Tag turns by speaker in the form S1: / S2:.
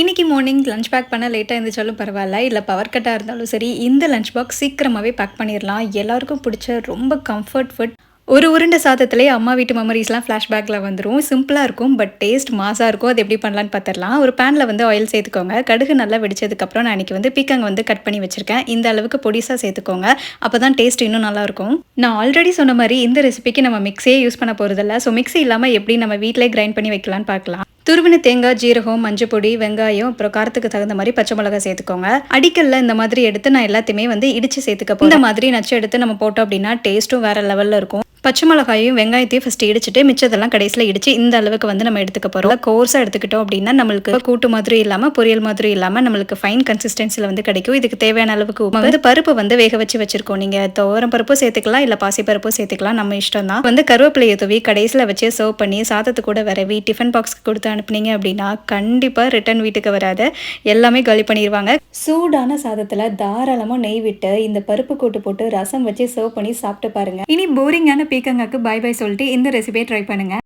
S1: இன்னைக்கு morning lunch back பண்ண லேட்டாக இருந்துச்சாலும் பரவாயில்ல, இல்லை பவர் கட்டாக இருந்தாலும் சரி, இந்த லஞ்ச் பாக்ஸ் சீக்கிரமாகவே பேக் பண்ணிடலாம். எல்லாருக்கும் பிடிச்ச ரொம்ப கம்ஃபர்ட் ஃபுட். ஒரு உருண்டை சாதத்திலேயே அம்மா வீட்டு மெமரிஸ்லாம் ஃப்ளாஷ்பேக்கில் வந்துடும். சிம்பிளாக இருக்கும், பட் டேஸ்ட் மாசாக இருக்கும். அது எப்படி பண்ணலான்னு பார்த்துடலாம். ஒரு பேனில் வந்து ஆயில் சேர்த்துக்கோங்க. கடுகு நல்லா வெடிச்சதுக்கப்புறம் நான் இன்றைக்கி வந்து பீக்கங்க வந்து கட் பண்ணி வச்சுருக்கேன். இந்த அளவுக்கு பொடிசாக சேர்த்துக்கோங்க. அப்போ தான் டேஸ்ட் இன்னும் நல்லாயிருக்கும். நான் ஆல்ரெடி சொன்ன மாதிரி இந்த ரெசிபிக்கு நம்ம மிக்ஸியே யூஸ் பண்ண போகிறதில்ல. ஸோ மிக்ஸி இல்லாமல் எப்படி நம்ம வீட்டிலே கிரைண்ட் பண்ணி வைக்கலான்னு பார்க்கலாம். துருவின தேங்காய், ஜீரகம், மஞ்சப்பொடி, வெங்காயம், அப்புறம் காரத்துக்கு தகுந்த மாதிரி பச்சை மிளகாய் சேர்த்துக்கோங்க. அடிக்கல்ல இந்த மாதிரி எடுத்து நான் எல்லாத்தையுமே வந்து இடிச்சு சேர்த்துக்க போறேன். இந்த மாதிரி நச்சு எடுத்து நம்ம போட்டோம் அப்படின்னா டேஸ்ட்டும் வேற லெவல்ல இருக்கும். பச்சை மிளகாயும் வெங்காயத்தையும் ஃபர்ஸ்ட் இடிச்சிட்டு மிச்சதெல்லாம் கடைசியில் இடிச்சு இந்த அளவுக்கு வந்து நம்ம எடுத்துக்க போகிறோம். கோர்ஸாக எடுத்துக்கிட்டோம் அப்படின்னா நம்மளுக்கு கூட்டு மாதிரி இல்லாமல் பொரியல் மாதிரி இல்லாமல் நம்மளுக்கு ஃபைன் கன்சிஸ்டன்சியில் வந்து கிடைக்கும். இதுக்கு தேவையான அளவுக்கு உப்பு வந்து பருப்பு வந்து வேக வச்சு வச்சிருக்கோம். நீங்கள் துவரம் பருப்பும் சேர்த்துக்கலாம், இல்லை பாசி பருப்பும் சேர்த்துக்கலாம், நம்ம இஷ்டம் தான். வந்து கருவேப்பிலையை தூவி கடைசியில் வச்சு சர்வ் பண்ணி சாதத்து கூட விரவி டிஃபன் பாக்ஸ்க்கு கொடுத்து அனுப்புனீங்க அப்படின்னா கண்டிப்பாக ரிட்டர்ன் வீட்டுக்கு வராது, எல்லாமே காலி பண்ணிடுவாங்க. சூடான சாதத்தில் தாராளமாக நெய் விட்டு இந்த பருப்பு கூட்டு போட்டு ரசம் வச்சு சர்வ் பண்ணி சாப்பிட்டு பாருங்க. இனி போரிங்கான பீக்கங்காக்கு பை பை சொல்லிட்டு இந்த ரெசிபியை ட்ரை பண்ணுங்க.